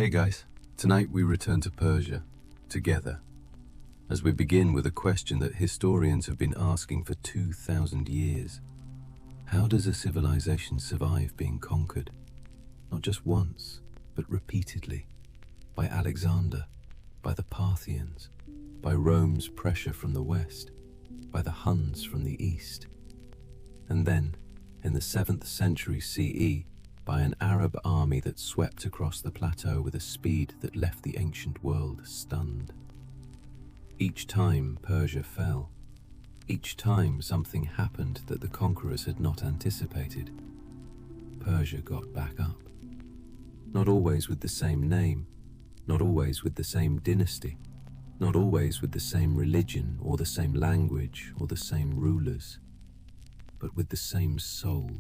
Hey guys, tonight we return to Persia, together, as we begin with a question that historians have been asking for 2,000 years. How does a civilization survive being conquered? Not just once, but repeatedly. By Alexander, by the Parthians, by Rome's pressure from the west, by the Huns from the east. And then, in the 7th century CE, by an Arab army that swept across the plateau with a speed that left the ancient world stunned. Each time Persia fell, each time something happened that the conquerors had not anticipated, Persia got back up. Not always with the same name, not always with the same dynasty, not always with the same religion or the same language or the same rulers, but with the same soul.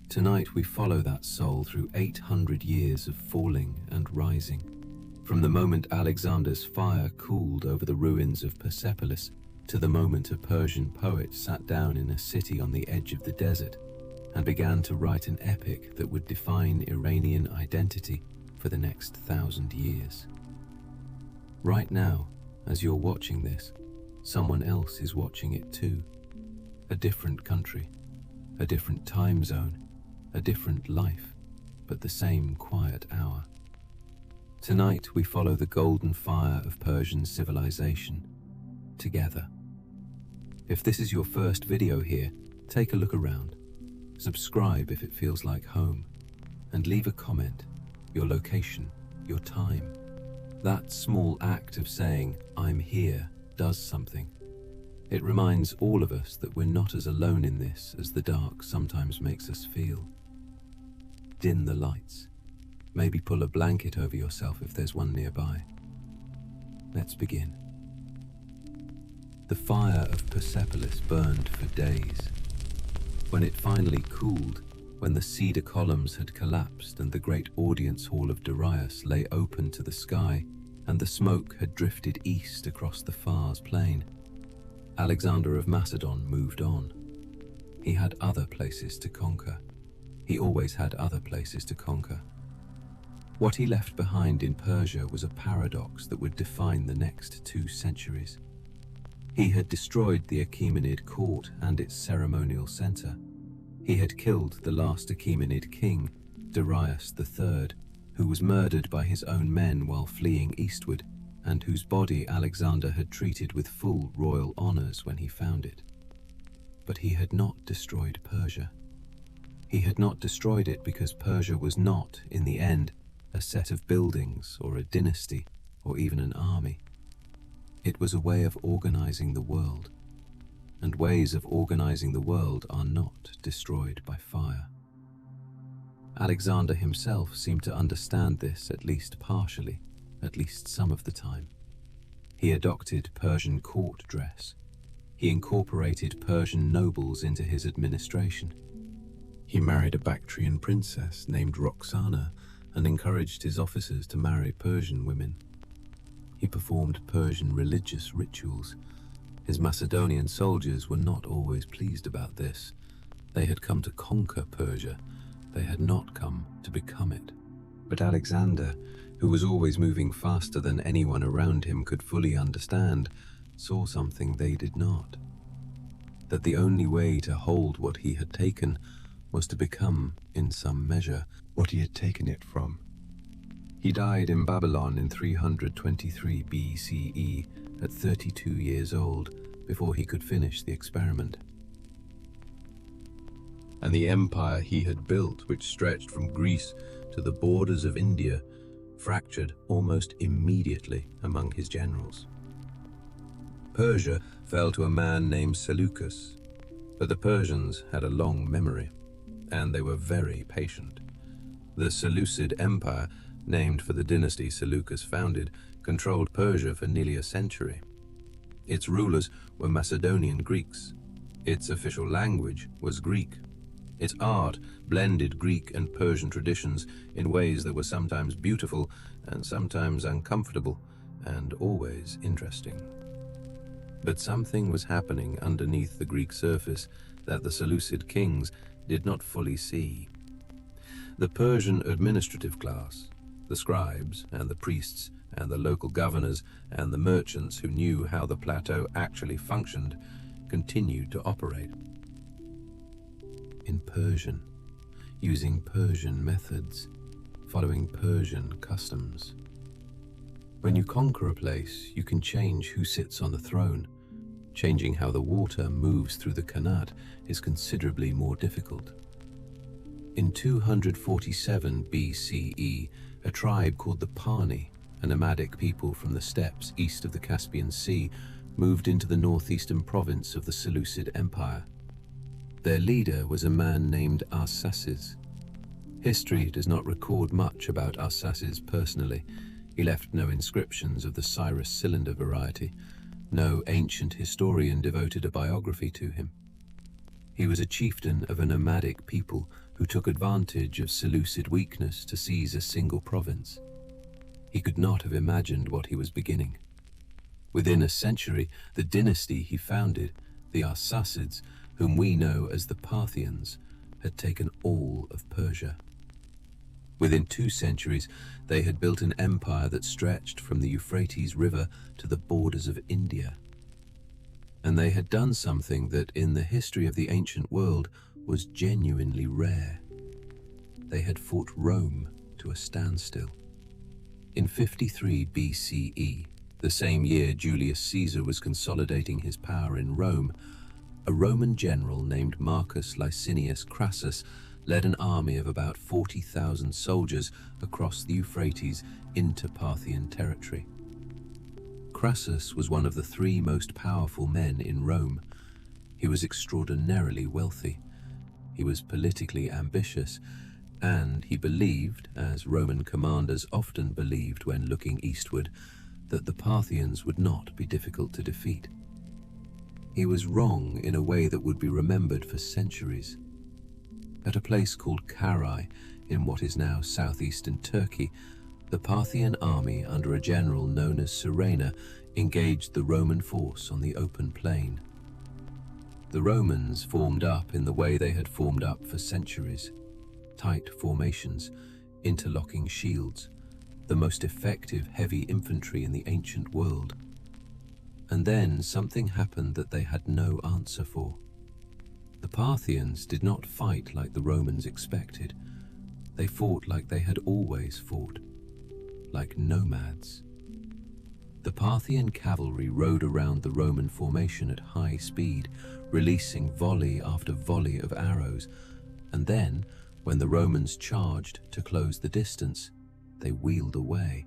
Tonight we follow that soul through 800 years of falling and rising, from the moment Alexander's fire cooled over the ruins of Persepolis to the moment a Persian poet sat down in a city on the edge of the desert and began to write an epic that would define Iranian identity for the next 1,000 years. Right now, as you're watching this, someone else is watching it too. A different country, a different time zone, a different life, but the same quiet hour. Tonight we follow the golden fire of Persian civilization, together. If this is your first video here, take a look around, subscribe if it feels like home, and leave a comment, your location, your time. That small act of saying, "I'm here," does something. It reminds all of us that we're not as alone in this as the dark sometimes makes us feel. Dim the lights. Maybe pull a blanket over yourself if there's one nearby. Let's begin. The fire of Persepolis burned for days. When it finally cooled, when the cedar columns had collapsed and the great audience hall of Darius lay open to the sky, and the smoke had drifted east across the Fars plain, Alexander of Macedon moved on. He had other places to conquer. He always had other places to conquer. What he left behind in Persia was a paradox that would define the next 2 centuries. He had destroyed the Achaemenid court and its ceremonial center. He had killed the last Achaemenid king, Darius III, who was murdered by his own men while fleeing eastward, and whose body Alexander had treated with full royal honors when he found it. But he had not destroyed Persia. He had not destroyed it because Persia was not, in the end, a set of buildings or a dynasty or even an army. It was a way of organizing the world, and ways of organizing the world are not destroyed by fire. Alexander himself seemed to understand this at least partially, at least some of the time. He adopted Persian court dress. He incorporated Persian nobles into his administration. He married a Bactrian princess named Roxana and encouraged his officers to marry Persian women. He performed Persian religious rituals. His Macedonian soldiers were not always pleased about this. They had come to conquer Persia. They had not come to become it. But Alexander, who was always moving faster than anyone around him could fully understand, saw something they did not. That the only way to hold what he had taken was to become, in some measure, what he had taken it from. He died in Babylon in 323 BCE at 32 years old before he could finish the experiment. And the empire he had built, which stretched from Greece to the borders of India, fractured almost immediately among his generals. Persia fell to a man named Seleucus, but the Persians had a long memory, and they were very patient. The Seleucid Empire, named for the dynasty Seleucus founded, controlled Persia for nearly a century. Its rulers were Macedonian Greeks. Its official language was Greek. Its art blended Greek and Persian traditions in ways that were sometimes beautiful and sometimes uncomfortable and always interesting. But something was happening underneath the Greek surface that the Seleucid kings did not fully see. The Persian administrative class, The scribes and the priests and the local governors and the merchants who knew how the plateau actually functioned continued to operate. In Persian, using Persian methods, following Persian customs. When you conquer a place, you can change who sits on the throne. Changing how the water moves through the Qanat is considerably more difficult. In 247 BCE, a tribe called the Parni, a nomadic people from the steppes east of the Caspian Sea, moved into the northeastern province of the Seleucid Empire. Their leader was a man named Arsaces. History does not record much about Arsaces personally. He left no inscriptions of the Cyrus cylinder variety. No ancient historian devoted a biography to him. He was a chieftain of a nomadic people who took advantage of Seleucid weakness to seize a single province. He could not have imagined what he was beginning. Within a century, the dynasty he founded, the Arsacids, whom we know as the Parthians, had taken all of Persia. Within 2 centuries, they had built an empire that stretched from the Euphrates River to the borders of India. And they had done something that in the history of the ancient world was genuinely rare. They had fought Rome to a standstill. In 53 BCE, the same year Julius Caesar was consolidating his power in Rome, a Roman general named Marcus Licinius Crassus led an army of about 40,000 soldiers across the Euphrates into Parthian territory. Crassus was one of the 3 most powerful men in Rome. He was extraordinarily wealthy. He was politically ambitious, and he believed, as Roman commanders often believed when looking eastward, that the Parthians would not be difficult to defeat. He was wrong in a way that would be remembered for centuries. At a place called Carrhae, in what is now southeastern Turkey, the Parthian army under a general known as Surena engaged the Roman force on the open plain. The Romans formed up in the way they had formed up for centuries. Tight formations, interlocking shields, the most effective heavy infantry in the ancient world. And then something happened that they had no answer for. The Parthians did not fight like the Romans expected. They fought like they had always fought, like nomads. The Parthian cavalry rode around the Roman formation at high speed, releasing volley after volley of arrows, and then, when the Romans charged to close the distance, they wheeled away,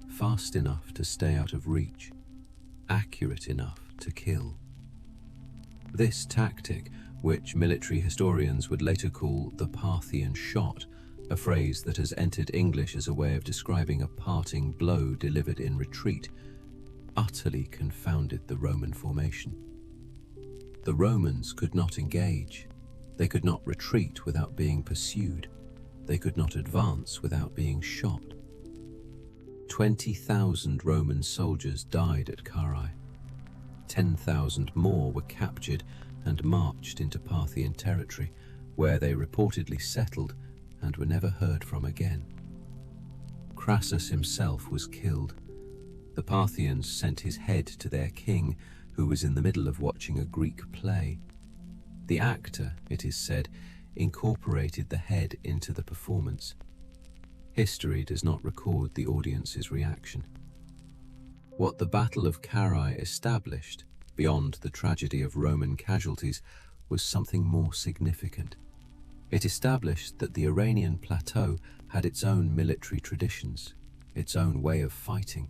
fast enough to stay out of reach, accurate enough to kill. This tactic, which military historians would later call the Parthian shot, a phrase that has entered English as a way of describing a parting blow delivered in retreat, utterly confounded the Roman formation. The Romans could not engage. They could not retreat without being pursued. They could not advance without being shot. 20,000 Roman soldiers died at Carrhae. 10,000 more were captured and marched into Parthian territory, where they reportedly settled and were never heard from again. Crassus himself was killed. The Parthians sent his head to their king, who was in the middle of watching a Greek play. The actor, it is said, incorporated the head into the performance. History does not record the audience's reaction. What the Battle of Carrhae established, beyond the tragedy of Roman casualties, was something more significant. It established that the Iranian plateau had its own military traditions, its own way of fighting,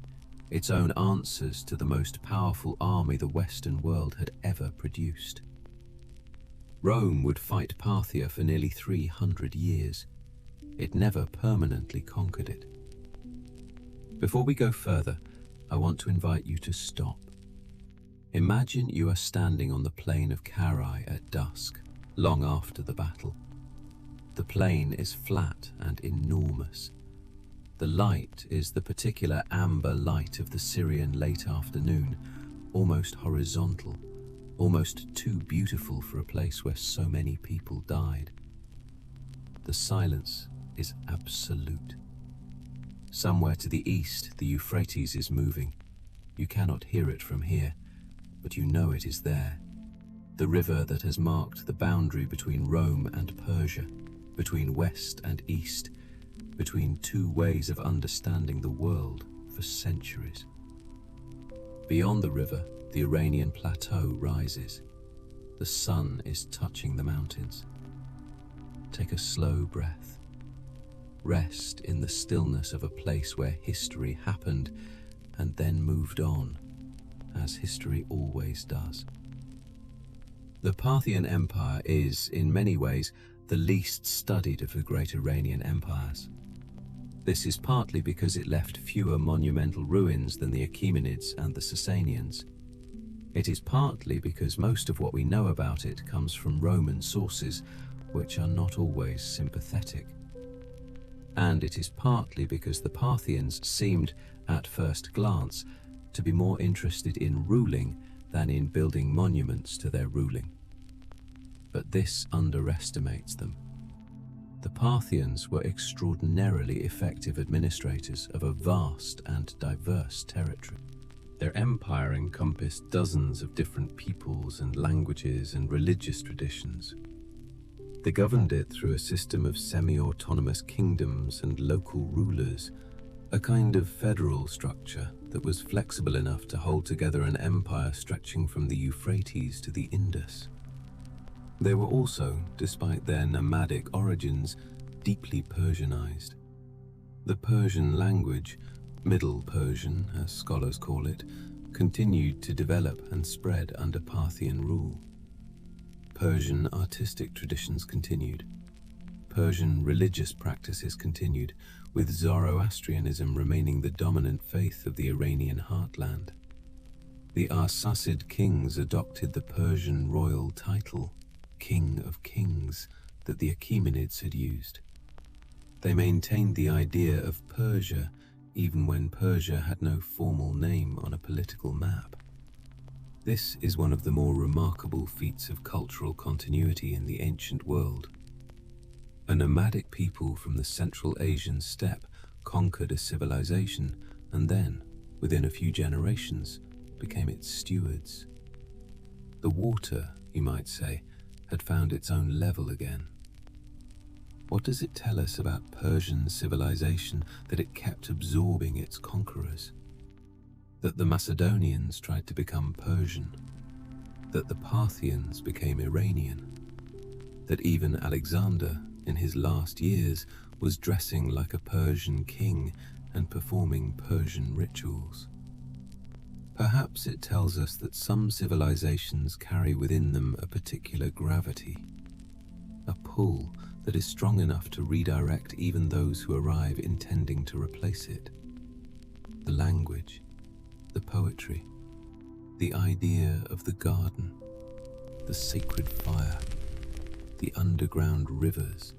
its own answers to the most powerful army the Western world had ever produced. Rome would fight Parthia for nearly 300 years. It never permanently conquered it. Before we go further, I want to invite you to stop. Imagine you are standing on the plain of Carrhae at dusk, long after the battle. The plain is flat and enormous. The light is the particular amber light of the Syrian late afternoon, almost horizontal, almost too beautiful for a place where so many people died. The silence is absolute. Somewhere to the east, the Euphrates is moving. You cannot hear it from here, but you know it is there. The river that has marked the boundary between Rome and Persia, between west and east, between two ways of understanding the world for centuries. Beyond the river, the Iranian plateau rises. The sun is touching the mountains. Take a slow breath. Rest in the stillness of a place where history happened and then moved on, as history always does. The Parthian Empire is, in many ways, the least studied of the great Iranian empires. This is partly because it left fewer monumental ruins than the Achaemenids and the Sasanians. It is partly because most of what we know about it comes from Roman sources, which are not always sympathetic. And it is partly because the Parthians seemed, at first glance, to be more interested in ruling than in building monuments to their ruling. But this underestimates them. The Parthians were extraordinarily effective administrators of a vast and diverse territory. Their empire encompassed dozens of different peoples and languages and religious traditions. They governed it through a system of semi-autonomous kingdoms and local rulers, a kind of federal structure that was flexible enough to hold together an empire stretching from the Euphrates to the Indus. They were also, despite their nomadic origins, deeply Persianized. The Persian language, Middle Persian as scholars call it, continued to develop and spread under Parthian rule. Persian artistic traditions continued. Persian religious practices continued, with Zoroastrianism remaining the dominant faith of the Iranian heartland. The Arsacid kings adopted the Persian royal title, King of Kings, that the Achaemenids had used. They maintained the idea of Persia even when Persia had no formal name on a political map. This is one of the more remarkable feats of cultural continuity in the ancient world. A nomadic people from the Central Asian steppe conquered a civilization and then, within a few generations, became its stewards. The water, you might say, had found its own level again. What does it tell us about Persian civilization that it kept absorbing its conquerors? That the Macedonians tried to become Persian, that the Parthians became Iranian, that even Alexander, in his last years, was dressing like a Persian king and performing Persian rituals. Perhaps it tells us that some civilizations carry within them a particular gravity, a pull that is strong enough to redirect even those who arrive intending to replace it. The language, the poetry, the idea of the garden, the sacred fire, the underground rivers.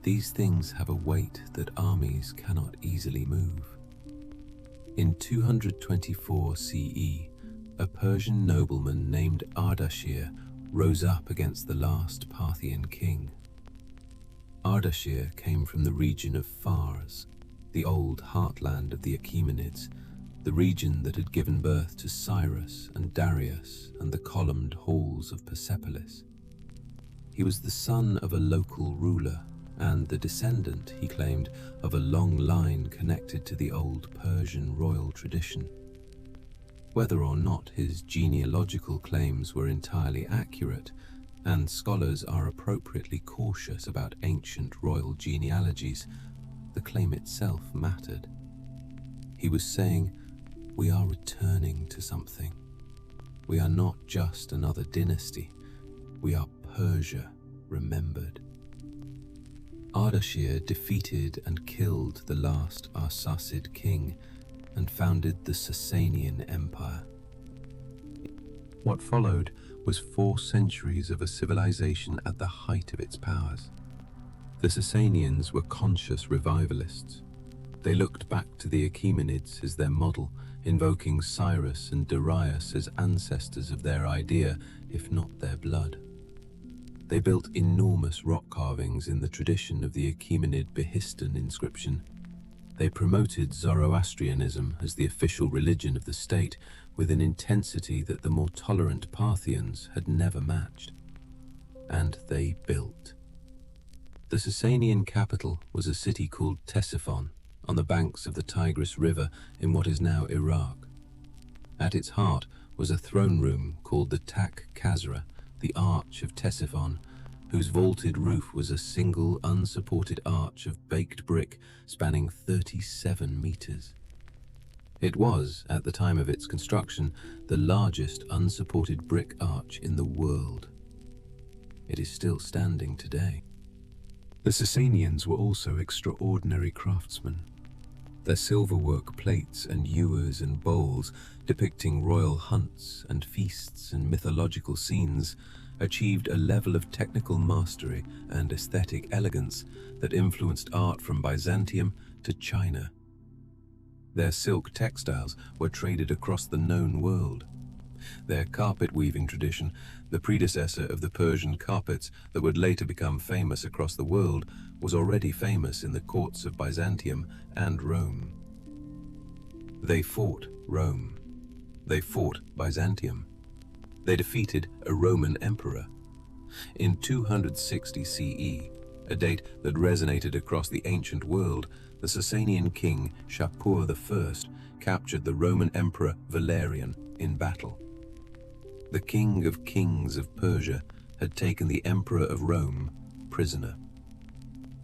These things have a weight that armies cannot easily move. In 224 CE, a Persian nobleman named Ardashir rose up against the last Parthian king. Ardashir came from the region of Fars, the old heartland of the Achaemenids, the region that had given birth to Cyrus and Darius and the columned halls of Persepolis. He was the son of a local ruler and the descendant, he claimed, of a long line connected to the old Persian royal tradition. Whether or not his genealogical claims were entirely accurate, and scholars are appropriately cautious about ancient royal genealogies, the claim itself mattered. He was saying, "We are returning to something. We are not just another dynasty. We are Persia remembered." Ardashir defeated and killed the last Arsacid king and founded the Sasanian Empire. What followed was 4 centuries of a civilization at the height of its powers. The Sasanians were conscious revivalists. They looked back to the Achaemenids as their model, invoking Cyrus and Darius as ancestors of their idea, if not their blood. They built enormous rock carvings in the tradition of the Achaemenid Behistun inscription. They promoted Zoroastrianism as the official religion of the state with an intensity that the more tolerant Parthians had never matched. And they built. The Sasanian capital was a city called Ctesiphon, on the banks of the Tigris River in what is now Iraq. At its heart was a throne room called the Tak Khazra, the Arch of Ctesiphon, whose vaulted roof was a single unsupported arch of baked brick spanning 37 meters. It was, at the time of its construction, the largest unsupported brick arch in the world. It is still standing today. The Sasanians were also extraordinary craftsmen. Their silverwork plates and ewers and bowls depicting royal hunts and feasts and mythological scenes achieved a level of technical mastery and aesthetic elegance that influenced art from Byzantium to China. Their silk textiles were traded across the known world. Their carpet weaving tradition, the predecessor of the Persian carpets that would later become famous across the world, was already famous in the courts of Byzantium and Rome. They fought Rome. They fought Byzantium. They defeated a Roman emperor. In 260 CE, a date that resonated across the ancient world, the Sasanian king Shapur I captured the Roman emperor Valerian in battle. The king of kings of Persia had taken the emperor of Rome prisoner.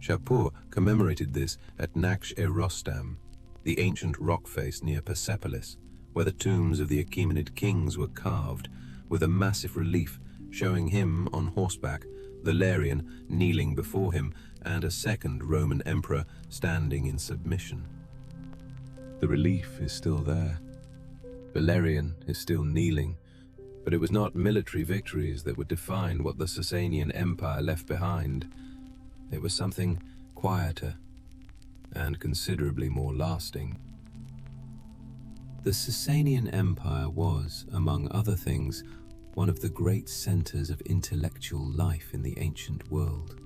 Shapur commemorated this at Naksh-e-Rostam, the ancient rock face near Persepolis, where the tombs of the Achaemenid kings were carved, with a massive relief showing him on horseback, Valerian kneeling before him, and a second Roman emperor standing in submission. The relief is still there. Valerian is still kneeling, but it was not military victories that would define what the Sasanian Empire left behind. It was something quieter and considerably more lasting. The Sasanian Empire was, among other things, one of the great centers of intellectual life in the ancient world.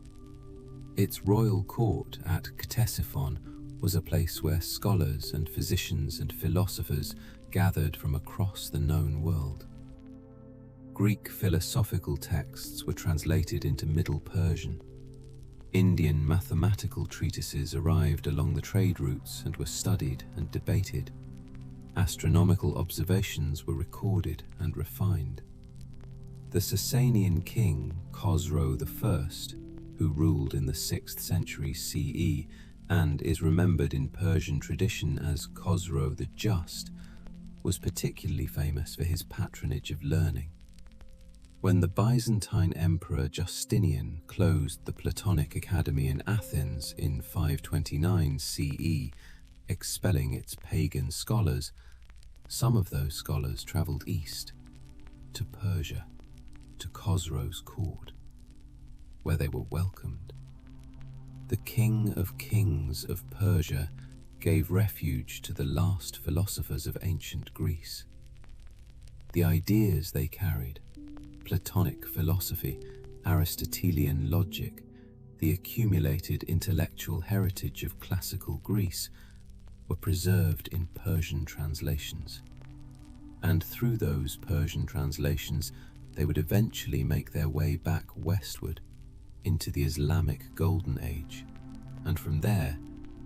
Its royal court at Ctesiphon was a place where scholars and physicians and philosophers gathered from across the known world. Greek philosophical texts were translated into Middle Persian. Indian mathematical treatises arrived along the trade routes and were studied and debated. Astronomical observations were recorded and refined. The Sasanian king Khosrow I, who ruled in the 6th century CE and is remembered in Persian tradition as Khosrow the Just, was particularly famous for his patronage of learning. When the Byzantine Emperor Justinian closed the Platonic Academy in Athens in 529 CE, expelling its pagan scholars, some of those scholars traveled east, to Persia, to Khosrow's court, where they were welcomed. The King of Kings of Persia gave refuge to the last philosophers of ancient Greece. The ideas they carried, Platonic philosophy, Aristotelian logic, the accumulated intellectual heritage of classical Greece, were preserved in Persian translations. And through those Persian translations, they would eventually make their way back westward into the Islamic Golden Age, and from there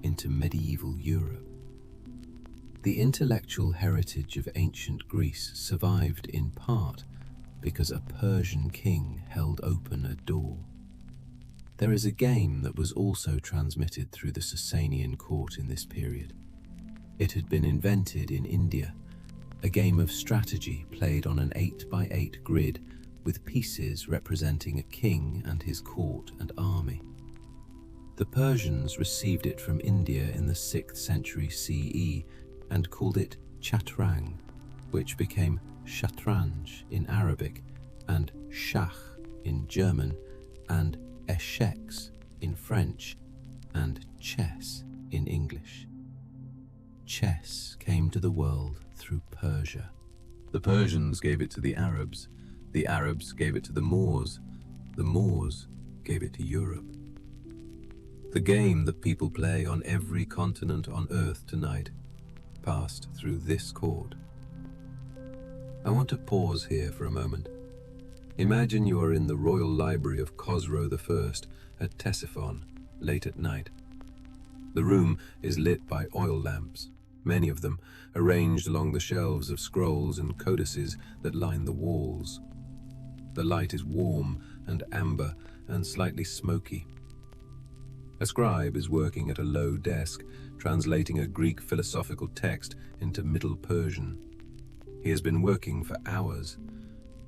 into medieval Europe. The intellectual heritage of ancient Greece survived in part because a Persian king held open a door. There is a game that was also transmitted through the Sasanian court in this period. It had been invented in India, a game of strategy played on an 8x8 grid with pieces representing a king and his court and army. The Persians received it from India in the 6th century CE and called it chatrang, which became shatranj in Arabic and schach in German and échecs in French and chess in English. Chess came to the world through Persia. The Persians gave it to the Arabs gave it to the Moors gave it to Europe. The game that people play on every continent on Earth tonight passed through this court. I want to pause here for a moment. Imagine you are in the royal library of Khosrow I at Ctesiphon, late at night. The room is lit by oil lamps, many of them arranged along the shelves of scrolls and codices that line the walls. The light is warm and amber and slightly smoky. A scribe is working at a low desk, translating a Greek philosophical text into Middle Persian. He has been working for hours.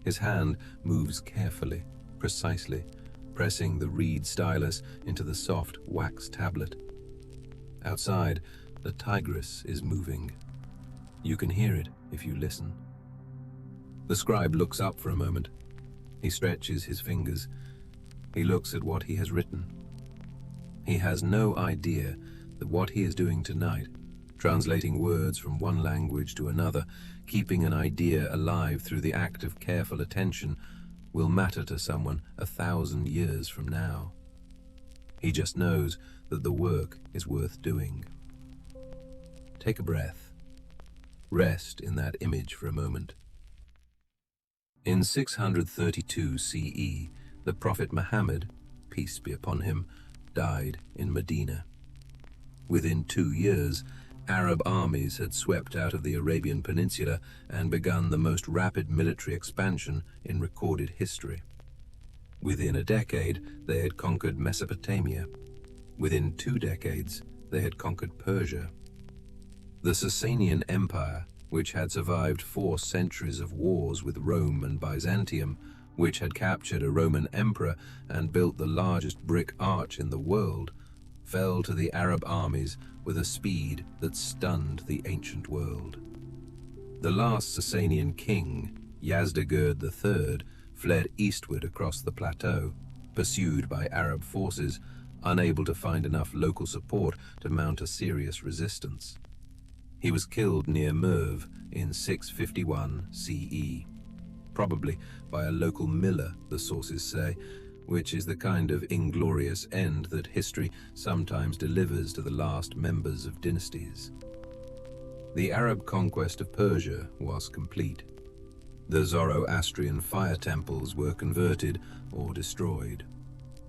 His hand moves carefully, precisely, pressing the reed stylus into the soft wax tablet. Outside, the Tigris is moving. You can hear it if you listen. The scribe looks up for a moment. He stretches his fingers. He looks at what he has written. He has no idea that what he is doing tonight, translating words from one language to another, keeping an idea alive through the act of careful attention, will matter to someone 1,000 years from now. He just knows that the work is worth doing. Take a breath. Rest in that image for a moment. In 632 CE, the Prophet Muhammad, peace be upon him, died in Medina. Within 2 years, Arab armies had swept out of the Arabian Peninsula and begun the most rapid military expansion in recorded history. Within a decade, they had conquered Mesopotamia. Within 2 decades, they had conquered Persia. The Sasanian Empire, which had survived 4 centuries of wars with Rome and Byzantium, which had captured a Roman emperor and built the largest brick arch in the world, fell to the Arab armies with a speed that stunned the ancient world. The last Sasanian king, Yazdegerd III, fled eastward across the plateau, pursued by Arab forces, unable to find enough local support to mount a serious resistance. He was killed near Merv in 651 CE, probably by a local miller, the sources say, which is the kind of inglorious end that history sometimes delivers to the last members of dynasties. The Arab conquest of Persia was complete. The Zoroastrian fire temples were converted or destroyed.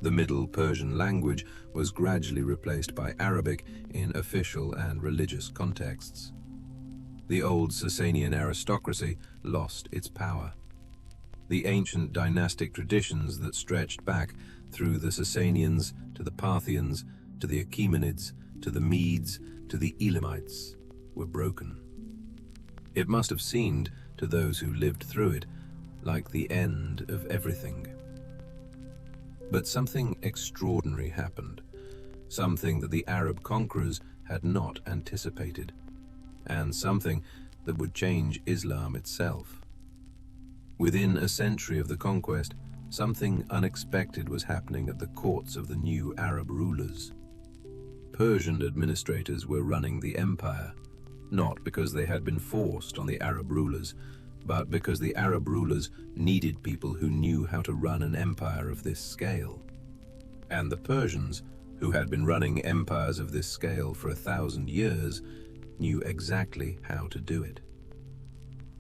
The Middle Persian language was gradually replaced by Arabic in official and religious contexts. The old Sasanian aristocracy lost its power. The ancient dynastic traditions that stretched back through the Sasanians to the Parthians, to the Achaemenids, to the Medes, to the Elamites were broken. It must have seemed, to those who lived through it, like the end of everything. But something extraordinary happened, something that the Arab conquerors had not anticipated, and something that would change Islam itself. Within a century of the conquest, something unexpected was happening at the courts of the new Arab rulers. Persian administrators were running the empire, not because they had been forced on the Arab rulers, but because the Arab rulers needed people who knew how to run an empire of this scale. And the Persians, who had been running empires of this scale for 1,000 years, knew exactly how to do it.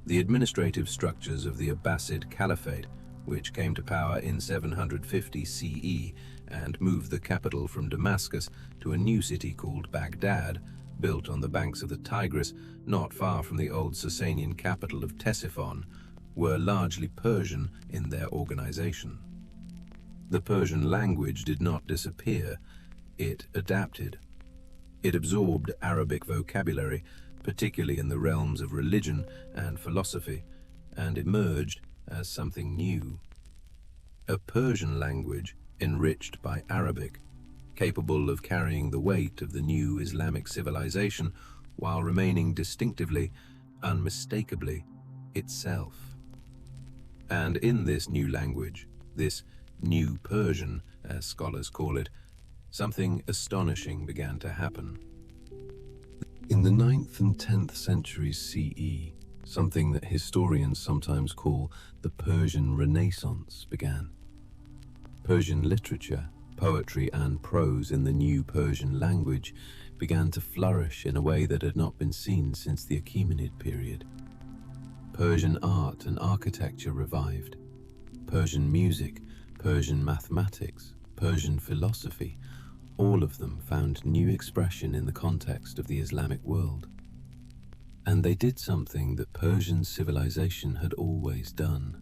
The administrative structures of the Abbasid Caliphate, which came to power in 750 CE and moved the capital from Damascus to a new city called Baghdad, built on the banks of the Tigris, not far from the old Sasanian capital of Ctesiphon, were largely Persian in their organization. The Persian language did not disappear, it adapted. It absorbed Arabic vocabulary, particularly in the realms of religion and philosophy, and emerged as something new. A Persian language enriched by Arabic, capable of carrying the weight of the new Islamic civilization while remaining distinctively, unmistakably, itself. And in this new language, this new Persian, as scholars call it, something astonishing began to happen. In the 9th and 10th centuries CE, something that historians sometimes call the Persian Renaissance began. Persian literature, Poetry and prose in the new Persian language began to flourish in a way that had not been seen since the Achaemenid period. Persian art and architecture revived. Persian music, Persian mathematics, Persian philosophy, all of them found new expression in the context of the Islamic world. And they did something that Persian civilization had always done.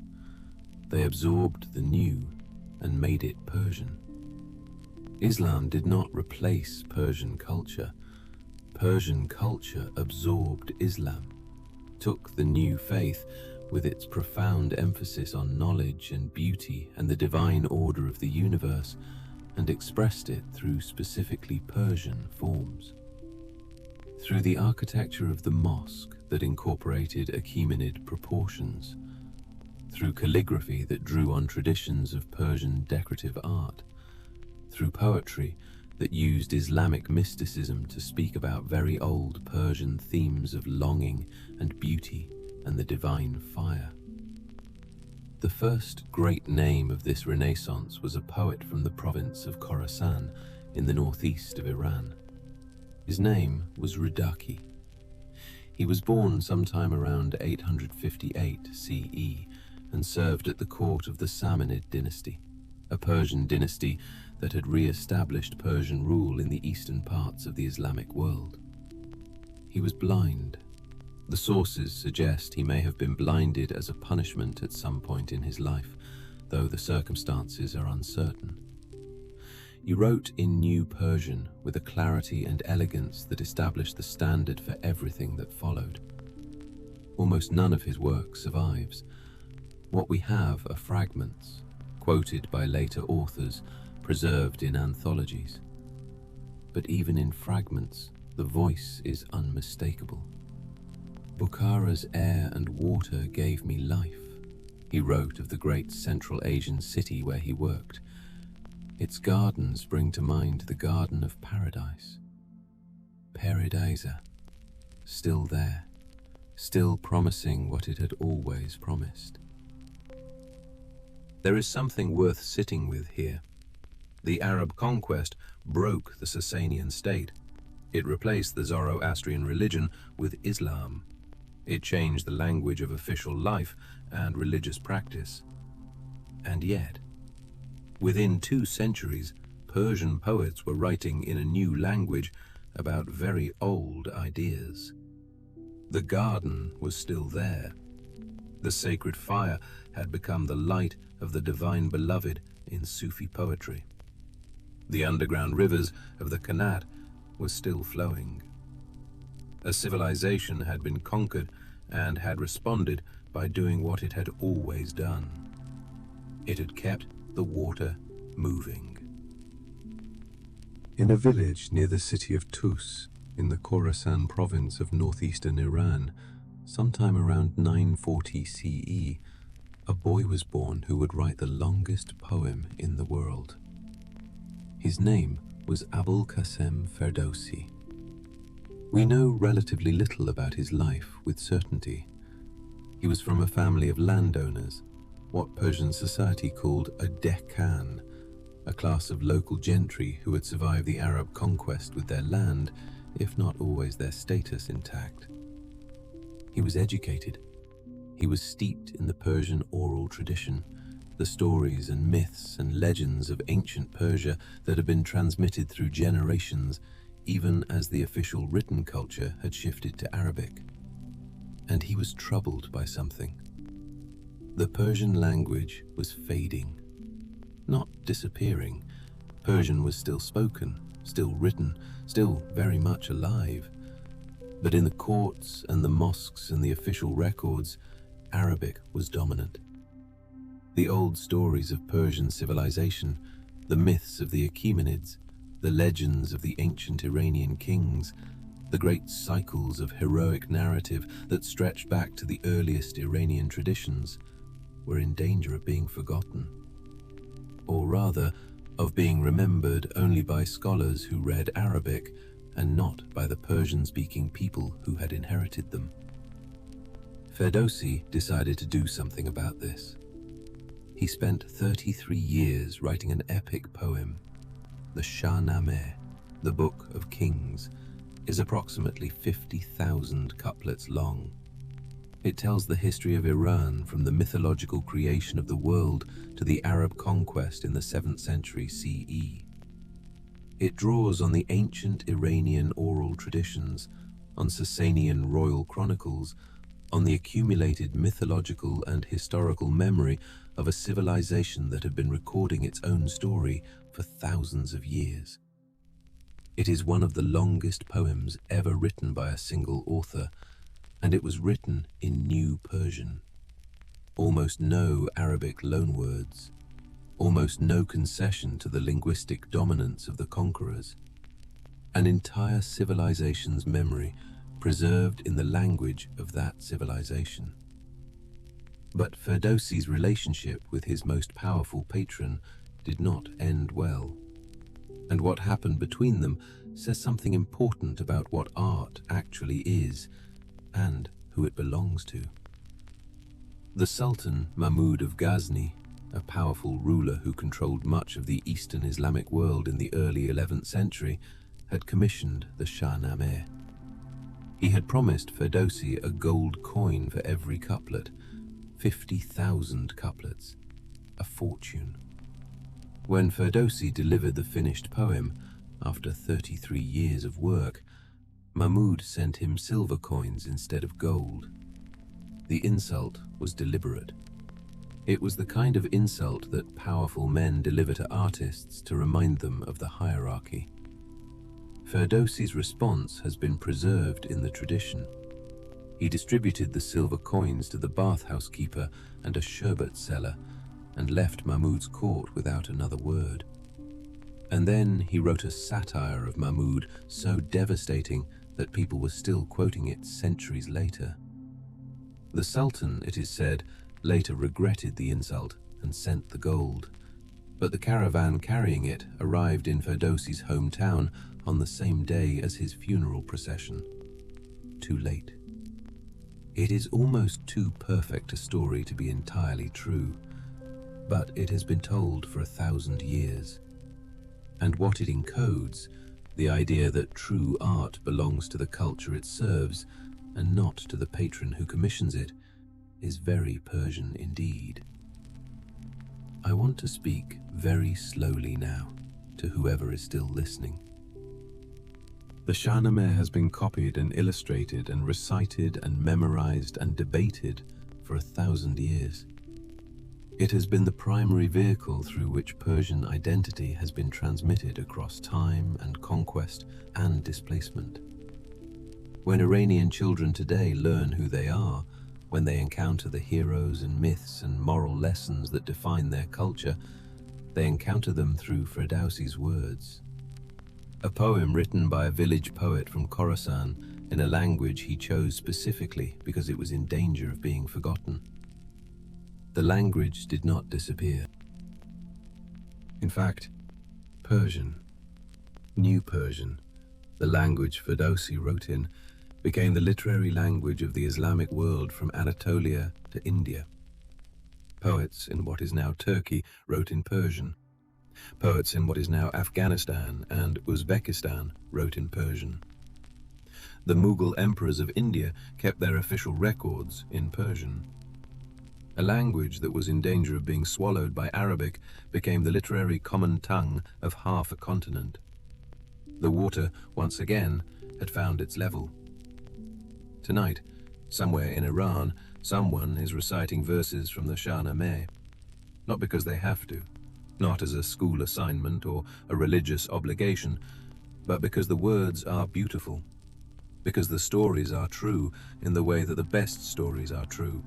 They absorbed the new and made it Persian. Islam did not replace Persian culture. Persian culture absorbed Islam, took the new faith with its profound emphasis on knowledge and beauty and the divine order of the universe, and expressed it through specifically Persian forms. Through the architecture of the mosque that incorporated Achaemenid proportions, through calligraphy that drew on traditions of Persian decorative art, through poetry that used Islamic mysticism to speak about very old Persian themes of longing and beauty and the divine fire. The first great name of this Renaissance was a poet from the province of Khorasan in the northeast of Iran. His name was Ridaki. He was born sometime around 858 CE and served at the court of the Samanid dynasty, a Persian dynasty that had re-established Persian rule in the eastern parts of the Islamic world. He was blind. The sources suggest he may have been blinded as a punishment at some point in his life, though the circumstances are uncertain. He wrote in New Persian with a clarity and elegance that established the standard for everything that followed. Almost none of his work survives. What we have are fragments, quoted by later authors, preserved in anthologies. But even in fragments, the voice is unmistakable. Bukhara's air and water gave me life, he wrote of the great Central Asian city where he worked. Its gardens bring to mind the Garden of Paradise. Paradisa, still there, still promising what it had always promised. There is something worth sitting with here. The Arab conquest broke the Sasanian state. It replaced the Zoroastrian religion with Islam. It changed the language of official life and religious practice. And yet, within 2 centuries, Persian poets were writing in a new language about very old ideas. The garden was still there. The sacred fire had become the light of the divine beloved in Sufi poetry. The underground rivers of the Qanat were still flowing. A civilization had been conquered and had responded by doing what it had always done. It had kept the water moving. In a village near the city of Tus, in the Khorasan province of northeastern Iran, sometime around 940 CE, a boy was born who would write the longest poem in the world. His name was Abul Qasim Ferdowsi. We know relatively little about his life with certainty. He was from a family of landowners, what Persian society called a Deccan, a class of local gentry who had survived the Arab conquest with their land, if not always their status intact. He was educated. He was steeped in the Persian oral tradition, the stories and myths and legends of ancient Persia that had been transmitted through generations, even as the official written culture had shifted to Arabic. And he was troubled by something. The Persian language was fading, not disappearing. Persian was still spoken, still written, still very much alive. But in the courts and the mosques and the official records, Arabic was dominant. The old stories of Persian civilization, the myths of the Achaemenids, the legends of the ancient Iranian kings, the great cycles of heroic narrative that stretched back to the earliest Iranian traditions, were in danger of being forgotten. Or rather, of being remembered only by scholars who read Arabic and not by the Persian-speaking people who had inherited them. Ferdowsi decided to do something about this. He spent 33 years writing an epic poem, The Shahnameh, the Book of Kings, is approximately 50,000 couplets long. It tells the history of Iran from the mythological creation of the world to the Arab conquest in the 7th century CE. It draws on the ancient Iranian oral traditions, on Sasanian royal chronicles, on the accumulated mythological and historical memory of a civilization that had been recording its own story for thousands of years. It is one of the longest poems ever written by a single author, and it was written in New Persian. Almost no Arabic loanwords, almost no concession to the linguistic dominance of the conquerors. An entire civilization's memory preserved in the language of that civilization. But Ferdowsi's relationship with his most powerful patron did not end well. And what happened between them says something important about what art actually is and who it belongs to. The Sultan Mahmud of Ghazni, a powerful ruler who controlled much of the Eastern Islamic world in the early 11th century, had commissioned the Shahnameh. He had promised Ferdowsi a gold coin for every couplet, 50,000 couplets, a fortune. When Ferdowsi delivered the finished poem, after 33 years of work, Mahmud sent him silver coins instead of gold. The insult was deliberate. It was the kind of insult that powerful men deliver to artists to remind them of the hierarchy. Ferdowsi's response has been preserved in the tradition. He distributed the silver coins to the bathhouse keeper and a sherbet seller, and left Mahmud's court without another word. And then he wrote a satire of Mahmud so devastating that people were still quoting it centuries later. The Sultan, it is said, later regretted the insult and sent the gold, but the caravan carrying it arrived in Ferdowsi's hometown on the same day as his funeral procession. Too late. It is almost too perfect a story to be entirely true, but it has been told for 1,000 years. And what it encodes, the idea that true art belongs to the culture it serves and not to the patron who commissions it, is very Persian indeed. I want to speak very slowly now to whoever is still listening. The Shahnameh has been copied and illustrated and recited and memorized and debated for 1,000 years. It has been the primary vehicle through which Persian identity has been transmitted across time and conquest and displacement. When Iranian children today learn who they are, when they encounter the heroes and myths and moral lessons that define their culture, they encounter them through Ferdowsi's words. A poem written by a village poet from Khorasan in a language he chose specifically because it was in danger of being forgotten. The language did not disappear. In fact, Persian, New Persian, the language Ferdowsi wrote in, became the literary language of the Islamic world from Anatolia to India. Poets in what is now Turkey wrote in Persian. Poets in what is now Afghanistan and Uzbekistan wrote in Persian. The Mughal emperors of India kept their official records in Persian. A language that was in danger of being swallowed by Arabic became the literary common tongue of half a continent. The water, once again, had found its level. Tonight, somewhere in Iran, someone is reciting verses from the Shahnameh, not because they have to, not as a school assignment or a religious obligation, but because the words are beautiful, because the stories are true in the way that the best stories are true,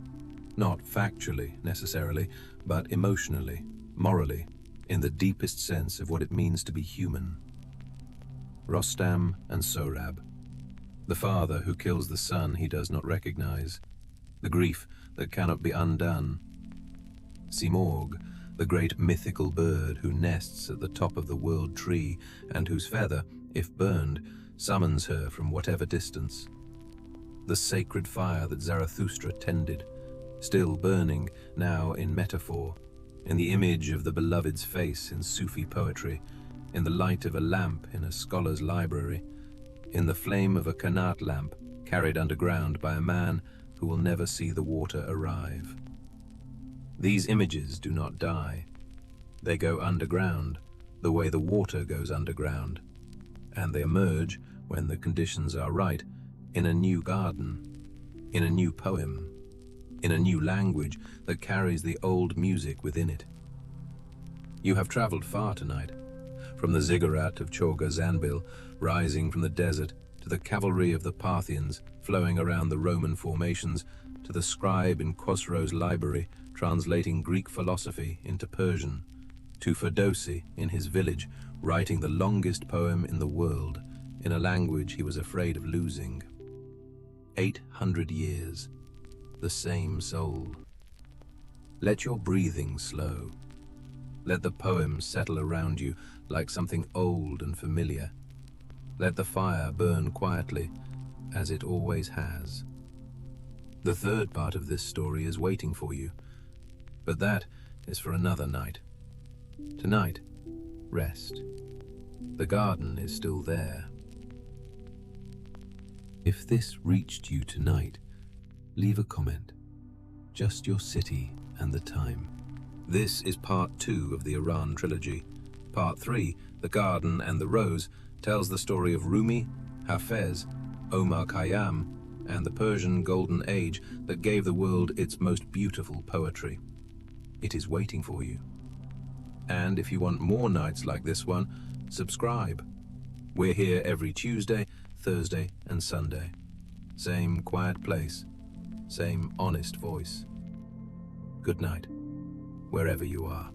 not factually necessarily, but emotionally, morally, in the deepest sense of what it means to be human. Rostam and Sohrab, the father who kills the son he does not recognize, the grief that cannot be undone. Simorg, the great mythical bird who nests at the top of the world tree and whose feather, if burned, summons her from whatever distance. The sacred fire that Zarathustra tended, still burning, now in metaphor, in the image of the beloved's face in Sufi poetry, in the light of a lamp in a scholar's library, in the flame of a Qanat lamp carried underground by a man who will never see the water arrive. These images do not die. They go underground, the way the water goes underground, and they emerge, when the conditions are right, in a new garden, in a new poem, in a new language that carries the old music within it. You have traveled far tonight, from the ziggurat of Chorga Zanbil rising from the desert, to the cavalry of the Parthians flowing around the Roman formations, to the scribe in Khosrow's library translating Greek philosophy into Persian, to Ferdowsi in his village writing the longest poem in the world in a language he was afraid of losing. 800 years, the same soul. Let your breathing slow. Let the poem settle around you like something old and familiar. Let the fire burn quietly, as it always has. The third part of this story is waiting for you, but that is for another night. Tonight, rest. The garden is still there. If this reached you tonight, leave a comment. Just your city and the time. This is part 2 of the Iran trilogy. Part 3, The Garden and the Rose, tells the story of Rumi, Hafez, Omar Khayyam, and the Persian Golden Age that gave the world its most beautiful poetry. It is waiting for you. And if you want more nights like this one, subscribe. We're here every Tuesday, Thursday, and Sunday. Same quiet place, same honest voice. Good night, wherever you are.